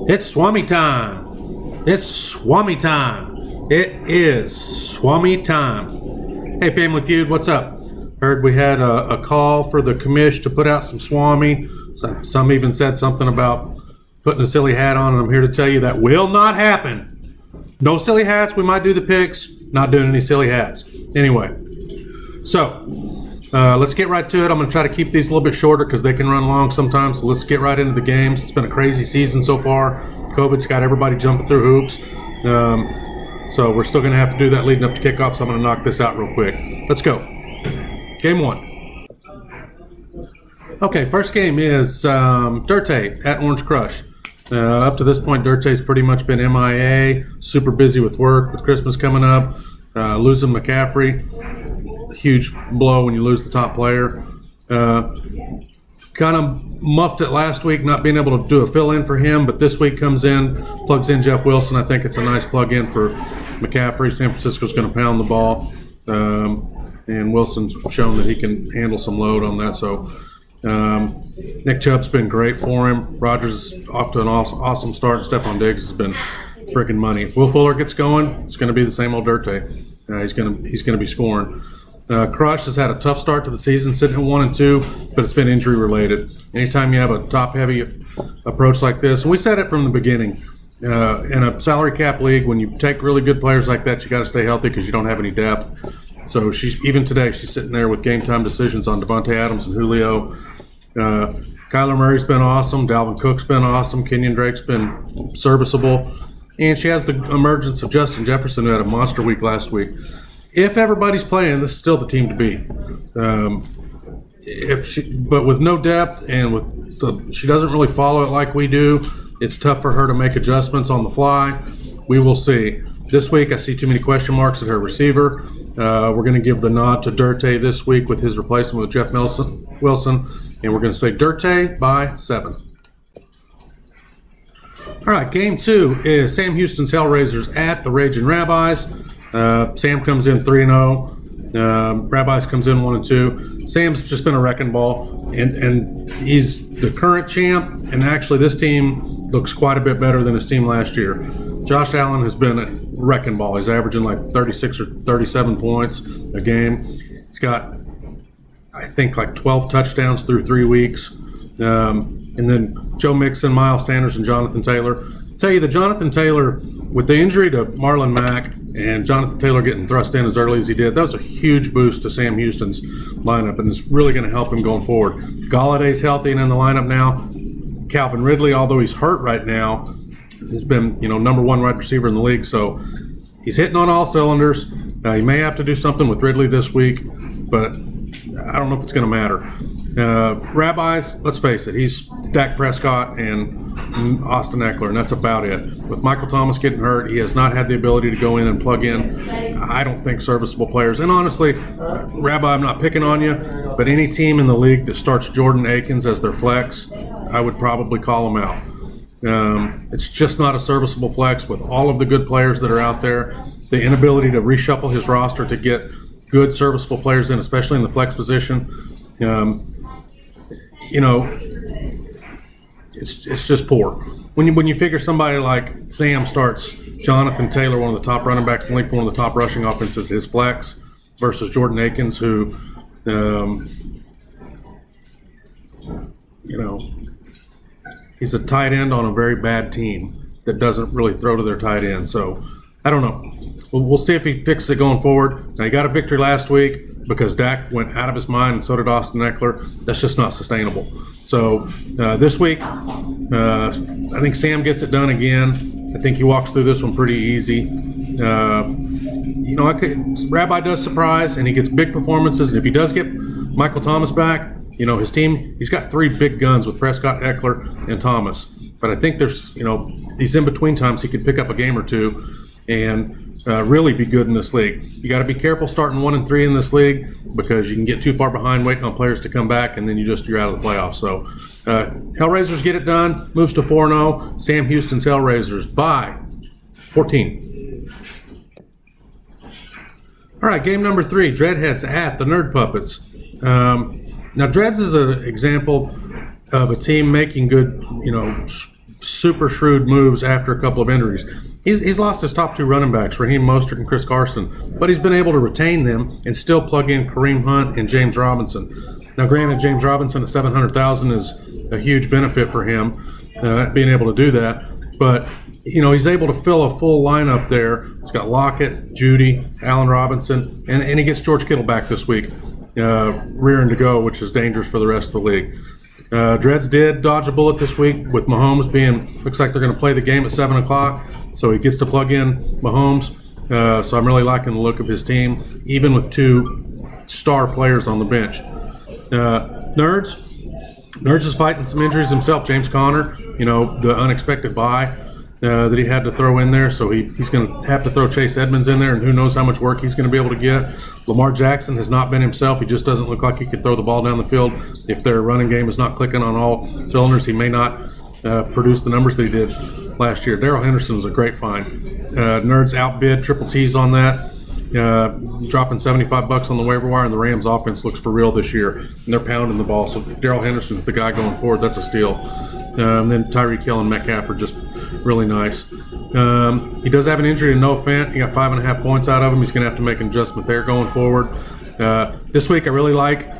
It's Swami time. It's Swami time. It is Swami time. Hey, Family Feud, what's up? Heard we had a call for the commish to put out some Swami. Some even said something about putting a silly hat on, and I'm here to tell you that will not happen. No silly hats. We might do the picks. Not doing any silly hats. Anyway, so let's get right to it. I'm going to try to keep these a little bit shorter because they can run long sometimes. So let's get right into the games. It's been a crazy season so far. COVID's got everybody jumping through hoops. So we're still going to have to do that leading up to kickoff. So I'm going to knock this out real quick. Let's go. Game one. Okay, first game is Dirte at Orange Crush. Up to this point, Dirte's pretty much been MIA, super busy with work, with Christmas coming up, losing McCaffrey. Huge blow when you lose the top player. Kind of muffed it last week, not being able to do a fill-in for him, but this week comes in, plugs in Jeff Wilson. I think it's a nice plug-in for McCaffrey. San Francisco's going to pound the ball, and Wilson's shown that he can handle some load on that. So Nick Chubb's been great for him. Rodgers is off to an awesome start. Stephon Diggs has been freaking money. If Will Fuller gets going, it's going to be the same old Dirte. He's going to be scoring. Crush has had a tough start to the season, sitting at 1-2, but it's been injury related. Anytime you have a top-heavy approach like this, and we said it from the beginning, in a salary cap league, when you take really good players like that, you got to stay healthy because you don't have any depth. So even today, she's sitting there with game time decisions on Devontae Adams and Julio. Kyler Murray's been awesome. Dalvin Cook's been awesome. Kenyon Drake's been serviceable. And she has the emergence of Justin Jefferson, who had a monster week last week. If everybody's playing, this is still the team to beat. But with no depth and she doesn't really follow it like we do, it's tough for her to make adjustments on the fly. We will see. This week, I see too many question marks at her receiver. We're going to give the nod to Dirte this week with his replacement with Jeff Wilson, and we're going to say Dirte by 7. All right, game 2 is Sam Houston's Hellraisers at the Raging Rabbis. Sam comes in 3-0. Rabbis comes in 1-2. Sam's just been a wrecking ball, and he's the current champ. And actually, this team looks quite a bit better than his team last year. Josh Allen has been a wrecking ball. He's averaging like 36 or 37 points a game. He's got, I think, like 12 touchdowns through 3 weeks. And then Joe Mixon, Miles Sanders, and Jonathan Taylor. I'll tell you, the Jonathan Taylor, with the injury to Marlon Mack and Jonathan Taylor getting thrust in as early as he did, that was a huge boost to Sam Houston's lineup, and it's really going to help him going forward. Galladay's healthy and in the lineup now. Calvin Ridley, although he's hurt right now, has been, number 1 wide receiver in the league, so he's hitting on all cylinders. He may have to do something with Ridley this week, but I don't know if it's going to matter. Rabbis, let's face it, he's Dak Prescott and Austin Eckler, and that's about it. With Michael Thomas getting hurt, he has not had the ability to go in and plug in, I don't think, serviceable players. And honestly, Rabbi, I'm not picking on you, but any team in the league that starts Jordan Akins as their flex, I would probably call him out. It's just not a serviceable flex with all of the good players that are out there. The inability to reshuffle his roster to get good serviceable players in, especially in the flex position, it's just poor. When you figure somebody like Sam starts Jonathan Taylor, one of the top running backs in the league, for one of the top rushing offenses, his flex, versus Jordan Akins, who, he's a tight end on a very bad team that doesn't really throw to their tight end. So I don't know. We'll see if he fixes it going forward. Now, he got a victory last week because Dak went out of his mind, and so did Austin Eckler. That's just not sustainable. So this week, I think Sam gets it done again. I think he walks through this one pretty easy. Rabbi does surprise, and he gets big performances. And if he does get Michael Thomas back, his team, he's got 3 big guns with Prescott, Eckler, and Thomas. But I think there's, these in-between times he could pick up a game or two and really be good in this league. You got to be careful starting 1-3 in this league because you can get too far behind waiting on players to come back, and then you're out of the playoffs. So Hellraisers get it done, moves to 4-0. Sam Houston's Hellraisers by 14. All right, game number 3, Dreadheads at the Nerd Puppets. Now, Dreads is an example of a team making good, super shrewd moves after a couple of injuries. He's lost his top 2 running backs, Raheem Mostert and Chris Carson, but he's been able to retain them and still plug in Kareem Hunt and James Robinson. Now, granted, James Robinson at $700,000 is a huge benefit for him, being able to do that. But he's able to fill a full lineup there. He's got Lockett, Judy, Allen Robinson, and he gets George Kittle back this week, rearing to go, which is dangerous for the rest of the league. Dreads did dodge a bullet this week with Mahomes looks like they're going to play the game at 7 o'clock, so he gets to plug in Mahomes. So I'm really liking the look of his team, even with 2 star players on the bench. Nerds is fighting some injuries himself. James Conner, the unexpected bye that he had to throw in there, so he's going to have to throw Chase Edmonds in there, and who knows how much work he's going to be able to get. Lamar Jackson has not been himself. He just doesn't look like he could throw the ball down the field. If their running game is not clicking on all cylinders, he may not produce the numbers that he did last year. Darrell Henderson is a great find. Nerds outbid Triple T's on that, dropping $75 on the waiver wire, and the Rams offense looks for real this year, and they're pounding the ball. So Darrell Henderson's the guy going forward. That's a steal. And then Tyreek Hill and Metcalf are just really nice. He does have an injury to Noah Fant. He got 5.5 points out of him. He's going to have to make an adjustment there going forward. This week I really like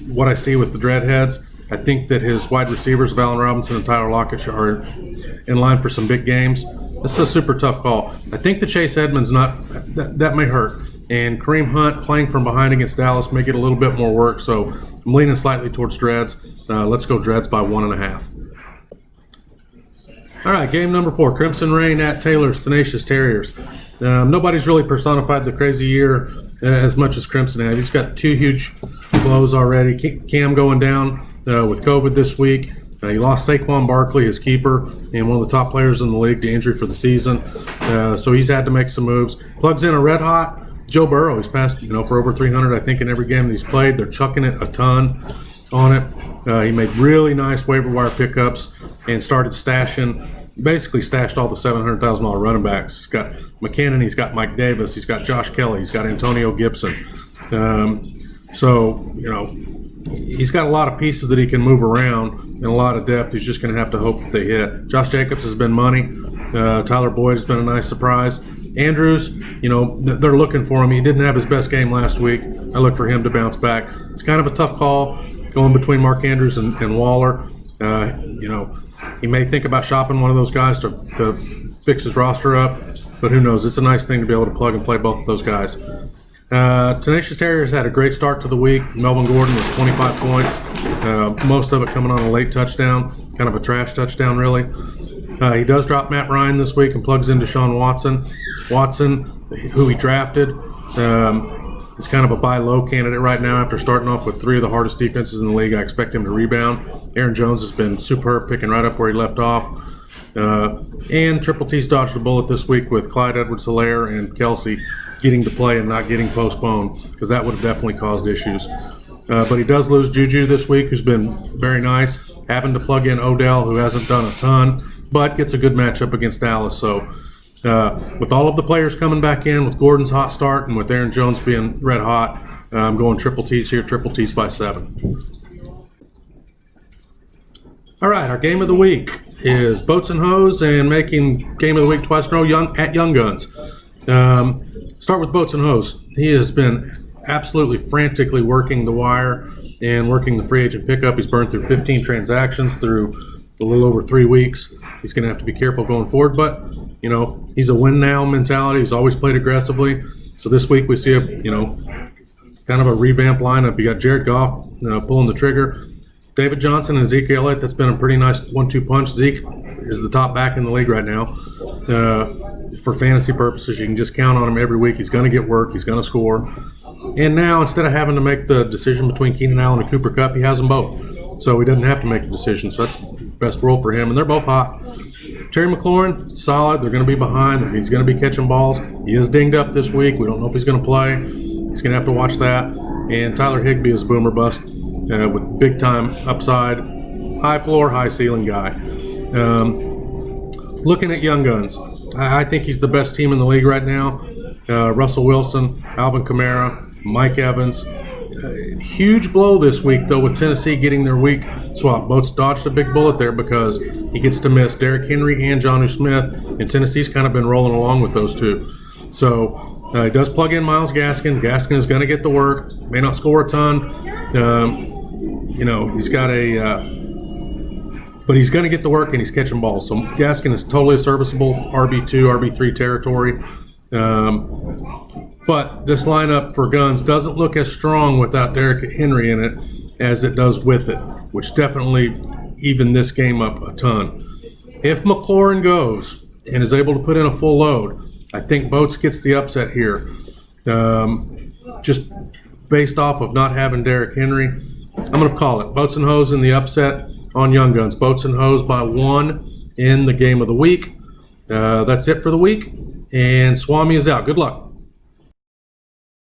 what I see with the Dreadheads. I think that his wide receivers of Allen Robinson and Tyler Lockett are in line for some big games. This is a super tough call. I think the Chase Edmonds that may hurt. And Kareem Hunt playing from behind against Dallas may get a little bit more work. So I'm leaning slightly towards Dreads. Let's go Dreads by 1.5. All right, game number 4, Crimson Rain at Taylor's Tenacious Terriers. Nobody's really personified the crazy year as much as Crimson had. He's got 2 huge blows already. Cam going down with COVID this week. He lost Saquon Barkley, his keeper, and one of the top players in the league to injury for the season. So he's had to make some moves. Plugs in a red-hot Joe Burrow. He's passed, for over 300, I think, in every game that he's played. They're chucking it a ton on it. He made really nice waiver wire pickups and started basically stashed all the $700,000 running backs. He's got McKinnon, he's got Mike Davis, he's got Josh Kelly, he's got Antonio Gibson. He's got a lot of pieces that he can move around and a lot of depth. He's just going to have to hope that they hit. Josh Jacobs has been money. Tyler Boyd has been a nice surprise. Andrews, they're looking for him. He didn't have his best game last week. I look for him to bounce back. It's kind of a tough call going between Mark Andrews and Waller. He may think about shopping one of those guys to fix his roster up, but who knows? It's a nice thing to be able to plug and play both of those guys. Tenacious Terriers had a great start to the week. Melvin Gordon with 25 points, most of it coming on a late touchdown, kind of a trash touchdown, really. He does drop Matt Ryan this week and plugs in Deshaun Watson. Watson, who he drafted, is kind of a buy low candidate right now after starting off with 3 of the hardest defenses in the league. I expect him to rebound. Aaron Jones has been superb, picking right up where he left off. And Triple T's dodged a bullet this week with Clyde Edwards-Helaire and Kelsey getting to play and not getting postponed, because that would have definitely caused issues. But he does lose Juju this week, who's been very nice, having to plug in Odell, who hasn't done a ton, but gets a good matchup against Dallas. So with all of the players coming back in, with Gordon's hot start and with Aaron Jones being red hot, I'm going Triple T's here, Triple T's by 7. All right, our game of the week is Boats and Hose, and making game of the week twice in a row at Young Guns. Start with Boats and Hose. He has been absolutely frantically working the wire and working the free agent pickup. He's burned through 15 transactions through a little over 3 weeks. He's going to have to be careful going forward, but he's a win now mentality. He's always played aggressively. So this week we see a kind of a revamped lineup. You got Jared Goff pulling the trigger. David Johnson and Zeke Elliott, that's been a pretty nice 1-2 punch. Zeke is the top back in the league right now. For fantasy purposes, you can just count on him every week. He's going to get work. He's going to score. And now, instead of having to make the decision between Keenan Allen and Cooper Kupp, he has them both. So he doesn't have to make a decision. So that's the best role for him. And they're both hot. Terry McLaurin, solid. They're going to be behind. He's going to be catching balls. He is dinged up this week. We don't know if he's going to play. He's going to have to watch that. And Tyler Higbee is boomer bust. With big-time upside, high floor, high ceiling guy. Looking at Young Guns, I think he's the best team in the league right now. Russell Wilson, Alvin Kamara, Mike Evans, Huge blow this week, though, with Tennessee getting their week swap. Boats dodged a big bullet there because he gets to miss Derrick Henry and Jonnu Smith, and Tennessee's kind of been rolling along with those two. So he does plug in Myles Gaskin. Gaskin is going to get the work. May not score a ton. He's got but he's going to get the work, and he's catching balls. So Gaskin is totally a serviceable RB2, RB3 territory. But this lineup for Guns doesn't look as strong without Derrick Henry in it as it does with it, which definitely evened this game up a ton. If McLaurin goes and is able to put in a full load, I think Boats gets the upset here. Just based off of not having Derrick Henry, I'm going to call it Boats and Hose in the upset on Young Guns. Boats and Hose by 1 in the game of the week. That's it for the week, and Swami is out. Good luck.